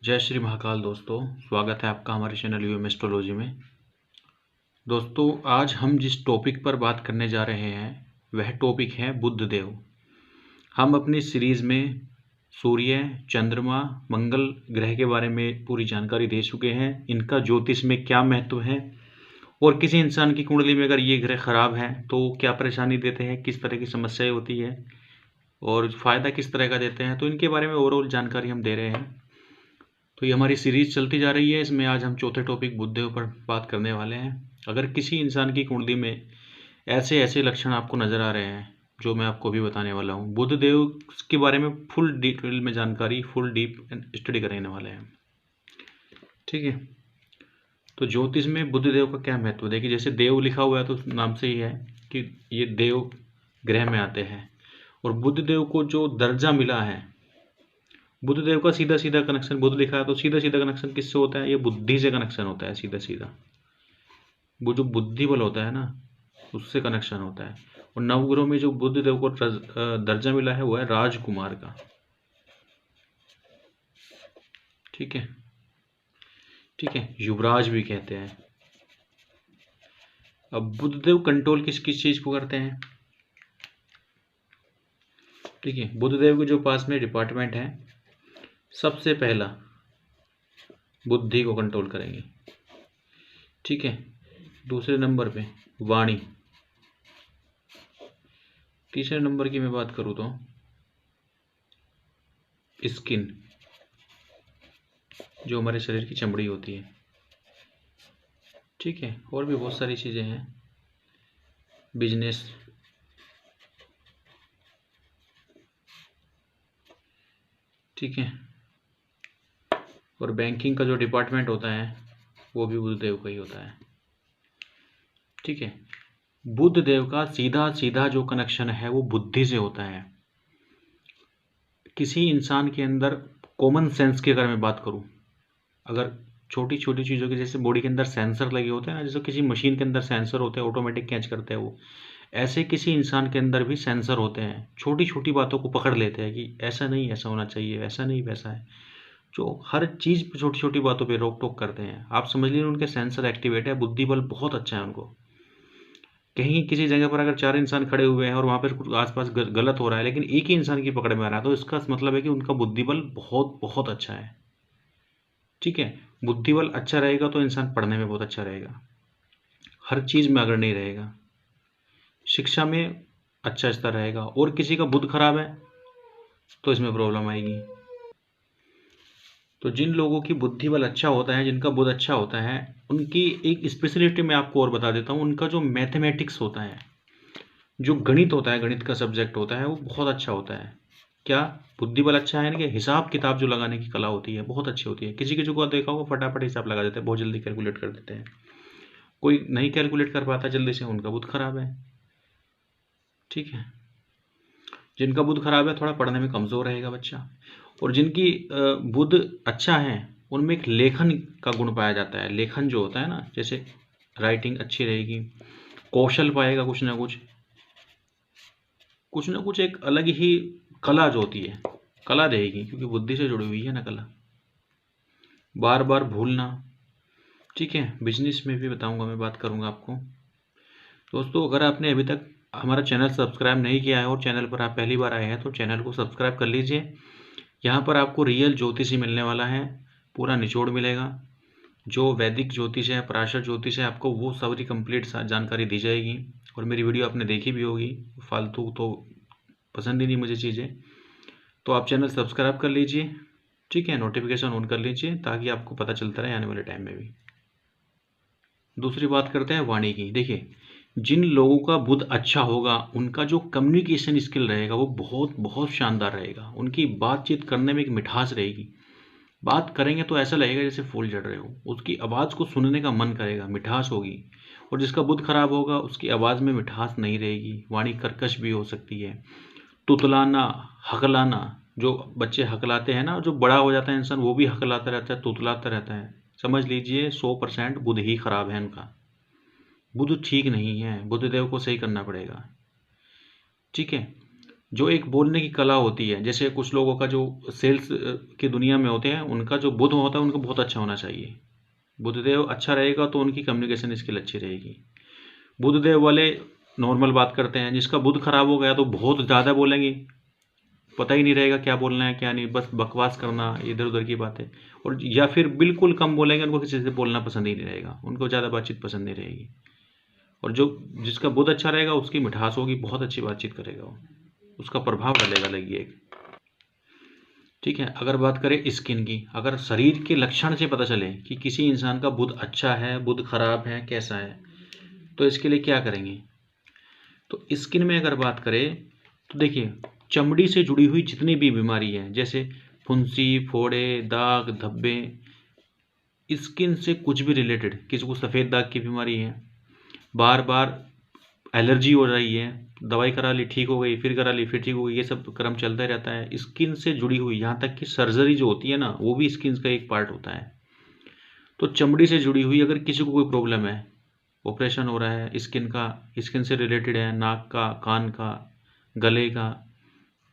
जय श्री महाकाल दोस्तों, स्वागत है आपका हमारे चैनल यूएम एस्ट्रोलॉजी में। दोस्तों, आज हम जिस टॉपिक पर बात करने जा रहे हैं वह टॉपिक है बुध देव। हम अपनी सीरीज़ में सूर्य, चंद्रमा, मंगल ग्रह के बारे में पूरी जानकारी दे चुके हैं। इनका ज्योतिष में क्या महत्व है और किसी इंसान की कुंडली में अगर ये ग्रह खराब हैं तो क्या परेशानी देते हैं, किस तरह की समस्याएं होती है और फ़ायदा किस तरह का देते हैं, तो इनके बारे में ओवरऑल जानकारी हम दे रहे हैं। तो ये हमारी सीरीज़ चलती जा रही है। इसमें आज हम चौथे टॉपिक बुधदेव पर बात करने वाले हैं। अगर किसी इंसान की कुंडली में ऐसे ऐसे लक्षण आपको नज़र आ रहे हैं जो मैं आपको अभी बताने वाला हूँ, बुधदेव के बारे में फुल डिटेल में जानकारी, फुल डीप स्टडी करने वाले हैं। ठीक है, तो ज्योतिष में बुधदेव का क्या महत्व है। देखिए, जैसे देव लिखा हुआ है तो नाम से ही है कि ये देव ग्रह में आते हैं। और बुधदेव को जो दर्जा मिला है, बुधदेव का सीधा सीधा कनेक्शन, बुध लिखा है तो सीधा सीधा कनेक्शन किससे होता है, ये बुद्धि से कनेक्शन होता है। सीधा सीधा वो जो बुद्धि बल होता है ना, उससे कनेक्शन होता है। और नवग्रह में जो बुधदेव को दर्जा मिला है वो है राजकुमार का। ठीक है, ठीक है, युवराज भी कहते हैं। अब बुधदेव कंट्रोल किस किस चीज को करते हैं। ठीक है, बुधदेव के जो पास में डिपार्टमेंट है, सबसे पहला बुद्धि को कंट्रोल करेंगे। ठीक है, दूसरे नंबर पे वाणी, तीसरे नंबर की मैं बात करूँ तो स्किन, जो हमारे शरीर की चमड़ी होती है। ठीक है, और भी बहुत सारी चीज़ें हैं, बिजनेस, ठीक है, और बैंकिंग का जो डिपार्टमेंट होता है वो भी बुधदेव का ही होता है। ठीक है, बुधदेव का सीधा सीधा जो कनेक्शन है वो बुद्धि से होता है। किसी इंसान के अंदर कॉमन सेंस की अगर मैं बात करूं, अगर छोटी छोटी चीज़ों की, जैसे बॉडी के अंदर सेंसर लगे होते हैं ना, जैसे किसी मशीन के अंदर सेंसर होते हैं, ऑटोमेटिक कैच करते हैं वो, ऐसे किसी इंसान के अंदर भी सेंसर होते हैं। छोटी छोटी बातों को पकड़ लेते हैं कि ऐसा नहीं, ऐसा होना चाहिए, ऐसा नहीं, वैसा है। जो हर चीज़ पे छोटी छोटी बातों पे रोक टोक करते हैं। आप समझ लीजिए उनके सेंसर एक्टिवेट है, बुद्धि बल बहुत अच्छा है उनको। कहीं किसी जगह पर अगर 4 इंसान खड़े हुए हैं और वहाँ पर कुछ आसपास गलत हो रहा है लेकिन एक ही इंसान की पकड़ में आ रहा है, तो इसका मतलब है कि उनका बुद्धि बल बहुत बहुत अच्छा है। ठीक है, बुद्धि बल अच्छा रहेगा तो इंसान पढ़ने में बहुत अच्छा रहेगा, हर चीज़ में अगर नहीं रहेगा, शिक्षा में अच्छा स्तर रहेगा। और किसी का बुध खराब है तो इसमें प्रॉब्लम आएगी। तो जिन लोगों की बुद्धि बल अच्छा होता है, जिनका बुध अच्छा होता है, उनकी एक स्पेशलिटी मैं आपको और बता देता हूँ। उनका जो मैथमेटिक्स होता है, जो गणित होता है, गणित का सब्जेक्ट होता है, वो बहुत अच्छा होता है। क्या, बुद्धि बल अच्छा है, यानी कि हिसाब किताब जो लगाने की कला होती है बहुत अच्छी होती है। किसी किसी को देखा होगा फटाफट हिसाब लगा देते हैं, बहुत जल्दी कैलकुलेट कर देते हैं। कोई नहीं कैलकुलेट कर पाता जल्दी से, उनका बुध खराब है। ठीक है, जिनका बुध खराब है थोड़ा पढ़ने में कमज़ोर रहेगा बच्चा। और जिनकी बुध अच्छा है उनमें एक लेखन का गुण पाया जाता है। लेखन जो होता है ना, जैसे राइटिंग अच्छी रहेगी, कौशल पाएगा, कुछ ना कुछ एक अलग ही कला जो होती है, कला रहेगी, क्योंकि बुद्धि से जुड़ी हुई है ना कला। बार बार भूलना। ठीक है, बिजनेस में भी बताऊंगा, मैं बात करूंगा आपको। दोस्तों, अगर आपने अभी तक हमारा चैनल सब्सक्राइब नहीं किया है और चैनल पर आप पहली बार आए हैं तो चैनल को सब्सक्राइब कर लीजिए। यहाँ पर आपको रियल ज्योतिष ही मिलने वाला है, पूरा निचोड़ मिलेगा। जो वैदिक ज्योतिष है, पराशर ज्योतिष है, आपको वो सारी कंप्लीट जानकारी दी जाएगी। और मेरी वीडियो आपने देखी भी होगी, फालतू तो पसंद ही नहीं मुझे चीज़ें। तो आप चैनल सब्सक्राइब कर लीजिए, ठीक है, नोटिफिकेशन ऑन कर लीजिए ताकि आपको पता चलता रहे आने वाले टाइम में भी। दूसरी बात करते हैं वाणी की। देखिए, जिन लोगों का बुध अच्छा होगा उनका जो कम्युनिकेशन स्किल रहेगा वो बहुत बहुत शानदार रहेगा। उनकी बातचीत करने में एक मिठास रहेगी, बात करेंगे तो ऐसा लगेगा जैसे फूल झड़ रहे हो, उसकी आवाज़ को सुनने का मन करेगा, मिठास होगी। और जिसका बुध खराब होगा उसकी आवाज़ में मिठास नहीं रहेगी, वाणी कर्कश भी हो सकती है। तुतलाना, हकलाना, जो बच्चे हकलाते हैं ना, जो बड़ा हो जाता है इंसान वो भी हकलाता रहता है, तुतलाता रहता है, समझ लीजिए 100% बुध ही खराब है उनका, बुध ठीक नहीं है, बुधदेव को सही करना पड़ेगा। ठीक है, जो एक बोलने की कला होती है, जैसे कुछ लोगों का जो सेल्स की दुनिया में होते हैं, उनका जो बुध होता है उनको बहुत अच्छा होना चाहिए। बुधदेव अच्छा रहेगा तो उनकी कम्युनिकेशन स्किल अच्छी रहेगी। बुधदेव वाले नॉर्मल बात करते हैं, जिसका बुध खराब हो गया तो बहुत ज़्यादा बोलेंगे, पता ही नहीं रहेगा क्या बोलना है क्या नहीं, बस बकवास करना, इधर उधर की बातें, और या फिर बिल्कुल कम बोलेंगे, उनको किसी से बोलना पसंद ही नहीं रहेगा, उनको ज़्यादा बातचीत पसंद नहीं रहेगी। और जो जिसका बुध अच्छा रहेगा उसकी मिठास होगी, बहुत अच्छी बातचीत करेगा वो, उसका प्रभाव डालेगा अलग ही एक। ठीक है, अगर बात करें स्किन की, अगर शरीर के लक्षण से पता चले कि किसी इंसान का बुध अच्छा है, बुध खराब है, कैसा है, तो इसके लिए क्या करेंगे? तो स्किन में अगर बात करें तो देखिए, चमड़ी से जुड़ी हुई जितनी भी बीमारी हैं, जैसे फुंसी, फोड़े, दाग, धब्बे, स्किन से कुछ भी रिलेटेड, किसी को सफ़ेद दाग की बीमारी है, बार बार एलर्जी हो रही है, दवाई करा ली ठीक हो गई, फिर करा ली फिर ठीक हो गई, ये सब क्रम चलता ही रहता है। स्किन से जुड़ी हुई, यहाँ तक कि सर्जरी जो होती है ना, वो भी स्किन का एक पार्ट होता है। तो चमड़ी से जुड़ी हुई अगर किसी को कोई प्रॉब्लम है, ऑपरेशन हो रहा है स्किन का, स्किन से रिलेटेड है, नाक का, कान का, गले का,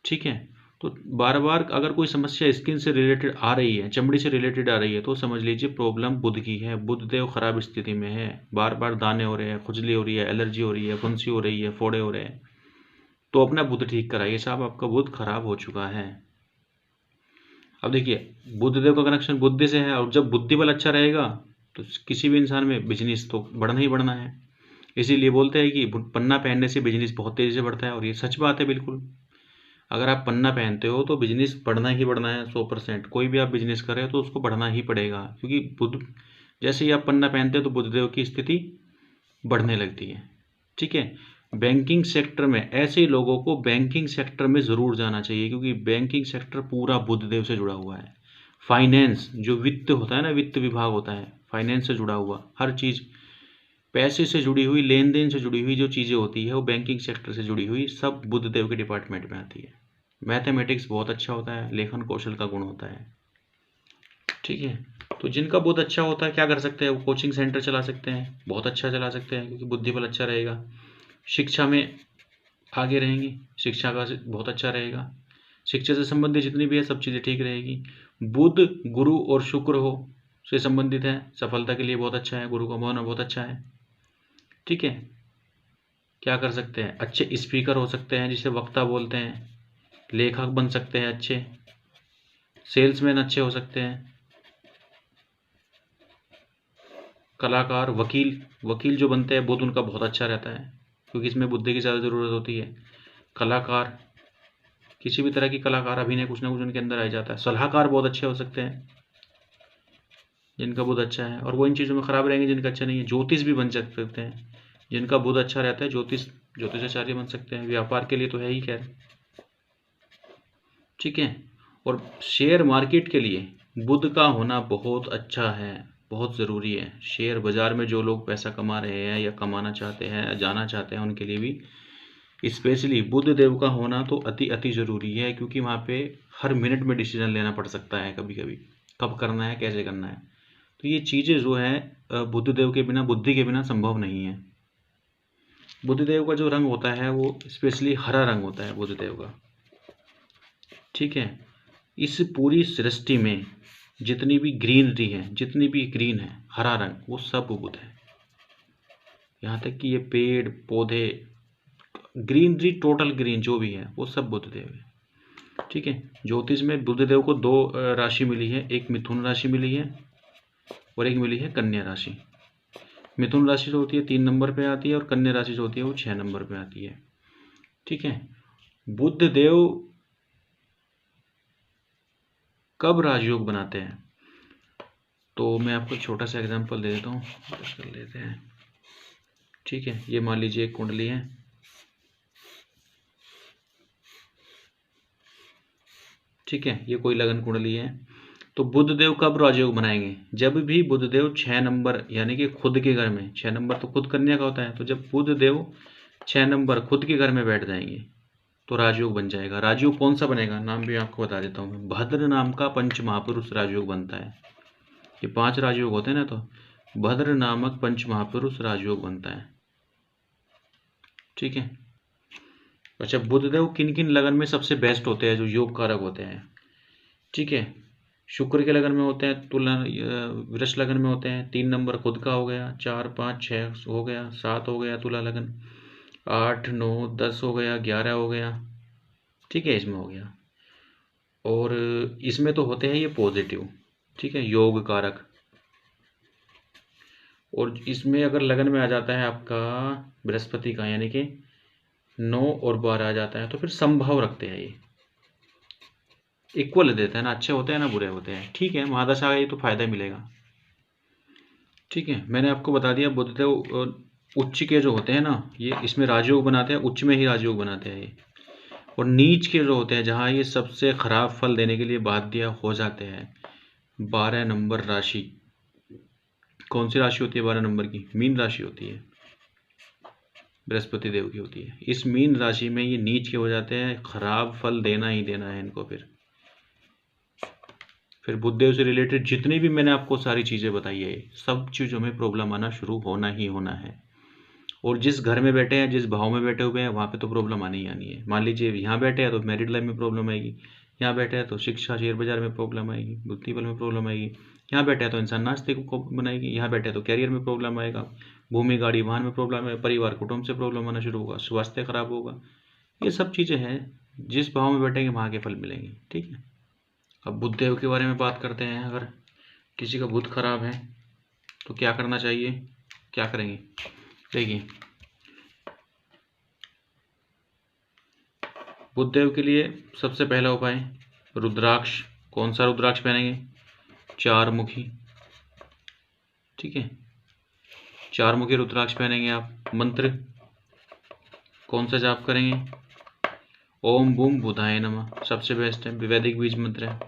ठीक है, तो बार बार अगर कोई समस्या स्किन से रिलेटेड आ रही है, चमड़ी से रिलेटेड आ रही है, तो समझ लीजिए प्रॉब्लम बुध की है, बुध देव खराब स्थिति में है, बार बार दाने हो रहे हैं, खुजली हो रही है, एलर्जी हो रही है, फुंसी हो रही है, फोड़े हो रहे हैं, तो अपना बुध ठीक कराइए साहब, आपका बुध खराब हो चुका है। अब देखिए, बुध देव का कनेक्शन बुद्धि से है, और जब बुद्धि बल अच्छा रहेगा तो किसी भी इंसान में बिजनेस तो बढ़ना ही बढ़ना है। इसीलिए बोलते हैं कि पन्ना पहनने से बिजनेस बहुत तेज़ी से बढ़ता है, और ये सच बात है बिल्कुल। अगर आप पन्ना पहनते हो तो बिजनेस बढ़ना ही बढ़ना है 100%। कोई भी आप बिजनेस कर रहे हो तो उसको बढ़ना ही पड़ेगा, क्योंकि बुध, जैसे ही आप पन्ना पहनते हो तो बुधदेव की स्थिति बढ़ने लगती है। ठीक है, बैंकिंग सेक्टर में ऐसे लोगों को बैंकिंग सेक्टर में ज़रूर जाना चाहिए, क्योंकि बैंकिंग सेक्टर पूरा बुधदेव से जुड़ा हुआ है। फाइनेंस जो वित्त होता है ना, वित्त विभाग होता है, फाइनेंस से जुड़ा हुआ हर चीज़, पैसे से जुड़ी हुई, लेन देन से जुड़ी हुई जो चीज़ें होती है वो बैंकिंग सेक्टर से जुड़ी हुई सब बुधदेव के डिपार्टमेंट में आती है। मैथमेटिक्स बहुत अच्छा होता है, लेखन कौशल का गुण होता है। ठीक है, तो जिनका बुध अच्छा होता है क्या कर सकते हैं, वो कोचिंग सेंटर चला सकते हैं, बहुत अच्छा चला सकते हैं, क्योंकि बुद्धि बल अच्छा रहेगा। शिक्षा में आगे रहेंगे, शिक्षा का बहुत अच्छा रहेगा, शिक्षा से संबंधित जितनी भी है सब चीज़ें ठीक रहेगी। बुध गुरु और शुक्र हो से संबंधित है, सफलता के लिए बहुत अच्छा है, गुरु का होना बहुत अच्छा है। ठीक है, क्या कर सकते हैं, अच्छे स्पीकर हो सकते हैं, जिसे वक्ता बोलते हैं, लेखक बन सकते हैं अच्छे, सेल्समैन अच्छे हो सकते हैं, कलाकार, वकील, वकील जो बनते हैं बुध उनका बहुत अच्छा रहता है, क्योंकि इसमें बुद्धि की ज़्यादा ज़रूरत होती है। कलाकार, किसी भी तरह की कलाकार, अभिनय कुछ ना कुछ उनके अंदर आ जाता है। सलाहकार बहुत अच्छे हो सकते हैं जिनका बुध अच्छा है, और वो इन चीज़ों में खराब रहेंगे जिनका अच्छा नहीं है। ज्योतिष भी बन सकते हैं, जिनका बुध अच्छा रहता है, ज्योतिषाचार्य बन सकते हैं, व्यापार के लिए तो है ही खैर। ठीक है, और शेयर मार्केट के लिए बुध का होना बहुत अच्छा है, बहुत ज़रूरी है। शेयर बाज़ार में जो लोग पैसा कमा रहे हैं या कमाना चाहते हैं या जाना चाहते हैं, उनके लिए भी स्पेशली बुध देव का होना तो अति अति ज़रूरी है, क्योंकि वहाँ पे हर मिनट में डिसीजन लेना पड़ सकता है, कभी कभी कब करना है, कैसे करना है। तो ये चीज़ें जो हैं बुध देव के बिना, बुद्धि के बिना संभव नहीं है। बुध देव का जो रंग होता है वो स्पेशली हरा रंग होता है बुध देव का। ठीक है, इस पूरी सृष्टि में जितनी भी ग्रीनरी है, जितनी भी ग्रीन है, हरा रंग, वो सब बुध है। यहाँ तक कि ये पेड़ पौधे, ग्रीनरी, टोटल ग्रीन जो भी है वो सब बुधदेव है। ठीक है, ज्योतिष में बुधदेव को दो राशि मिली है, एक मिथुन राशि मिली है और एक मिली है कन्या राशि। मिथुन राशि जो होती है 3 नंबर पे आती है, और कन्या राशि जो होती है वो 6 नंबर पे आती है। ठीक है, बुधदेव कब राजयोग बनाते हैं, तो मैं आपको छोटा सा एग्जांपल दे देता हूँ, कर लेते हैं। ठीक है, ये मान लीजिए एक कुंडली है। ठीक है, ये कोई लगन कुंडली है। तो बुधदेव कब राजयोग बनाएंगे, जब भी बुधदेव 6 नंबर, यानी कि खुद के घर में, 6 नंबर तो खुद कन्या का होता है, तो जब बुधदेव 6 नंबर खुद के घर में बैठ जाएंगे तो राजयोग बन जाएगा। राजयोग कौन सा बनेगा, नाम भी आपको बता देता हूँ मैं, भद्र नाम का पंच महापुरुष राजयोग बनता है। ये 5 राजयोग होते हैं ना, तो भद्र नामक पंच महापुरुष राजयोग बनता है। ठीक है, अच्छा, बुधदेव किन किन लगन में सबसे बेस्ट होते हैं, जो योग कारक होते हैं? ठीक है, शुक्र के लगन में होते हैं, तुला वृष लगन में होते हैं, 3 नंबर खुद का हो गया, 4 5 6 हो गया, 7 हो गया तुला लगन, 8 9 10 हो गया, 11 हो गया। ठीक है, इसमें हो गया। और इसमें तो होते हैं ये पॉजिटिव, ठीक है, योग कारक। और इसमें अगर लगन में आ जाता है आपका बृहस्पति का, यानी कि 9 और 12 आ जाता है, तो फिर संभाव रखते हैं ये, इक्वल देते हैं ना, अच्छे होते हैं ना बुरे होते हैं। ठीक है, महादशा का ये तो फायदा मिलेगा। ठीक है, मैंने आपको बता दिया बुधदेव उच्च के जो होते हैं ना, ये इसमें राजयोग बनाते हैं, उच्च में ही राजयोग बनाते हैं ये। और नीच के जो होते हैं, जहाँ ये सबसे खराब फल देने के लिए बाध्य हो जाते हैं, 12 नंबर राशि। कौन सी राशि होती है 12 नंबर की? मीन राशि होती है, बृहस्पति देव की होती है। इस मीन राशि में ये नीच के हो जाते हैं, खराब फल देना ही देना है इनको। फिर बुधदेव से रिलेटेड जितनी भी मैंने आपको सारी चीज़ें बताई है, सब चीज़ों में प्रॉब्लम आना शुरू होना ही होना है। और जिस घर में बैठे हैं, जिस भाव में बैठे हुए हैं, वहाँ पे तो प्रॉब्लम आनी ही आनी है। मान लीजिए यहाँ बैठे हैं तो मैरिड लाइफ में प्रॉब्लम आएगी, यहाँ बैठे हैं तो शिक्षा शेयर बाजार में प्रॉब्लम आएगी, बुद्धि बल में प्रॉब्लम आएगी, यहाँ बैठे हैं तो इंसान नास्तिक को बनाएगी, यहाँ बैठे हैं तो कैरियर में प्रॉब्लम आएगा, भूमि गाड़ी वाहन में प्रॉब्लम है, परिवार कुटुंब से प्रॉब्लम आना शुरू होगा, स्वास्थ्य खराब होगा। ये सब चीज़ें हैं, जिस भाव में बैठेंगे वहाँ के फल मिलेंगे। ठीक है, अब बुधदेव के बारे में बात करते हैं। अगर किसी का बुध खराब है तो क्या करना चाहिए, क्या करेंगे? देखिए, बुधदेव के लिए सबसे पहला उपाय रुद्राक्ष। कौन सा रुद्राक्ष पहनेंगे? 4 मुखी। ठीक है, 4 मुखी रुद्राक्ष पहनेंगे आप। मंत्र कौन सा जाप करेंगे? ओम बूम बुधाय नमः, सबसे बेस्ट है, वैदिक बीज मंत्र है।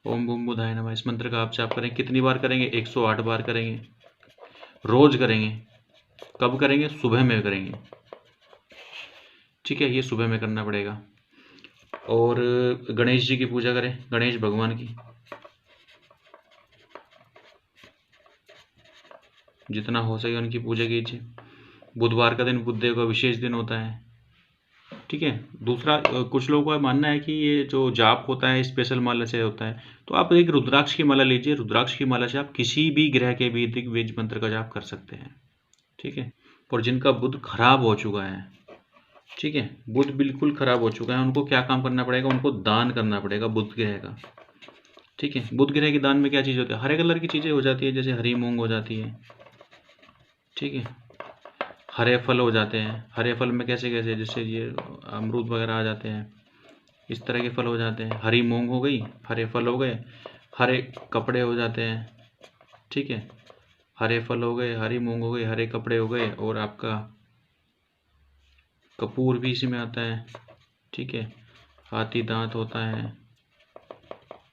ओम बूम बुधाय नमः, इस मंत्र का आप जाप करें। कितनी बार करेंगे? 108 बार करेंगे, रोज करेंगे। कब करेंगे? सुबह में करेंगे। ठीक है, ये सुबह में करना पड़ेगा। और गणेश जी की पूजा करें, गणेश भगवान की, जितना हो सके उनकी पूजा कीजिए। बुधवार का दिन बुधदेव का विशेष दिन होता है। ठीक है, दूसरा कुछ लोगों का मानना है कि ये जो जाप होता है स्पेशल माला से होता है, तो आप एक रुद्राक्ष की माला लीजिए। रुद्राक्ष की माला से आप किसी भी ग्रह के वैदिक बीज मंत्र का जाप कर सकते हैं। ठीक है, और जिनका बुध खराब हो चुका है, ठीक है, बुध बिल्कुल खराब हो चुका है, उनको क्या काम करना पड़ेगा? उनको दान करना पड़ेगा बुध ग्रह का। ठीक है, बुध ग्रह के दान में क्या चीज़ होती है? हरे कलर की चीज़ें हो जाती है, जैसे हरी मूंग हो जाती है। ठीक है, हरे फल हो जाते हैं। हरे फल में कैसे कैसे, जैसे ये अमरूद वगैरह आ जाते हैं, इस तरह के फल हो जाते हैं। हरी मूंग हो गई, हरे फल हो गए, हरे कपड़े हो जाते हैं। ठीक है, हरे फल हो गए, हरी मूंग हो गई, हरे कपड़े हो गए, और आपका कपूर भी इसी में आता है। ठीक है, हाथी दांत होता है,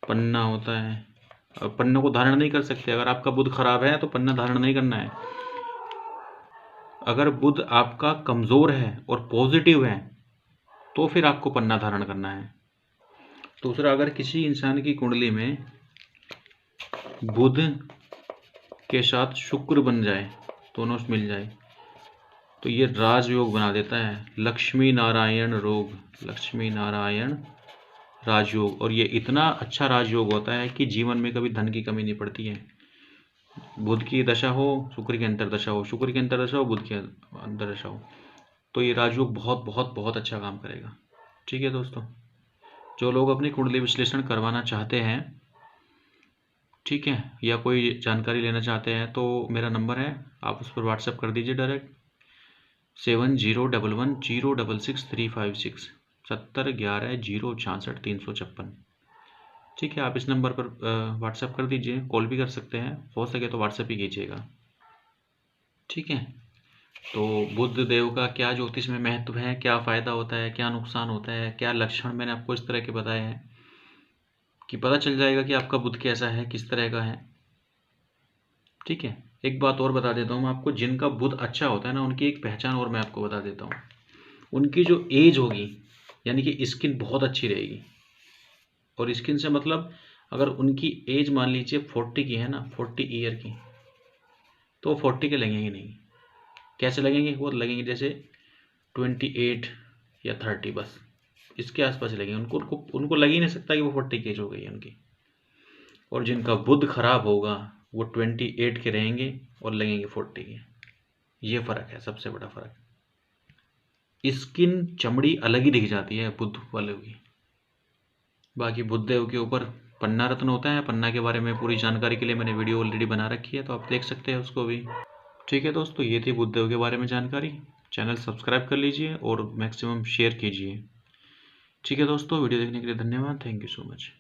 पन्ना होता है। अब पन्नों को धारण नहीं कर सकते, अगर आपका बुध खराब है तो पन्ना धारण नहीं करना है। अगर बुध आपका कमज़ोर है और पॉजिटिव है तो फिर आपको पन्ना धारण करना है। दूसरा, अगर किसी इंसान की कुंडली में बुध के साथ शुक्र बन जाए, दोनों मिल जाए, तो ये राजयोग बना देता है। लक्ष्मी नारायण रोग, लक्ष्मी नारायण राजयोग। और ये इतना अच्छा राजयोग होता है कि जीवन में कभी धन की कमी नहीं पड़ती है। बुध की दशा हो, शुक्र की अंतरदशा हो, शुक्र की अंतरदशा हो, बुध की अंतरदशा हो, तो ये राजयोग बहुत बहुत बहुत अच्छा काम करेगा। ठीक है दोस्तों, जो लोग अपनी कुंडली विश्लेषण करवाना चाहते हैं, ठीक है, या कोई जानकारी लेना चाहते हैं, तो मेरा नंबर है, आप उस पर व्हाट्सएप कर दीजिए डायरेक्ट 7011066356 7011066356। ठीक है, आप इस नंबर पर व्हाट्सएप कर दीजिए, कॉल भी कर सकते हैं, हो सके तो व्हाट्सएप ही कीजिएगा। ठीक है, तो बुध देव का क्या ज्योतिष में महत्व है, क्या फ़ायदा होता है, क्या नुकसान होता है, क्या लक्षण मैंने आपको इस तरह के बताए हैं कि पता चल जाएगा कि आपका बुध कैसा है, किस तरह का है। ठीक है, एक बात और बता देता हूँ मैं आपको, जिनका बुध अच्छा होता है ना, उनकी एक पहचान और मैं आपको बता देता हूँ। उनकी जो एज होगी, यानी कि स्किन बहुत अच्छी रहेगी। और स्किन से मतलब, अगर उनकी एज मान लीजिए 40 की है ना, 40 ईयर की, तो 40 के लगेंगे नहीं। कैसे लगेंगे? वो लगेंगे जैसे 28 या 30, बस इसके आसपास लगेंगे। उनको लग ही नहीं सकता कि वो 40 की एज हो गई है उनकी। और जिनका बुध खराब होगा वो 28 के रहेंगे और लगेंगे 40 के। ये फ़र्क है, सबसे बड़ा फ़र्क। स्किन, चमड़ी अलग ही दिख जाती है बुध वालों की। बाकी बुध देव के ऊपर पन्ना रत्न होता है। पन्ना के बारे में पूरी जानकारी के लिए मैंने वीडियो ऑलरेडी बना रखी है, तो आप देख सकते हैं उसको भी। ठीक है दोस्तों, ये थी बुध देव के बारे में जानकारी। चैनल सब्सक्राइब कर लीजिए और मैक्सिमम शेयर कीजिए। ठीक है दोस्तों, वीडियो देखने के लिए धन्यवाद। Thank you so much.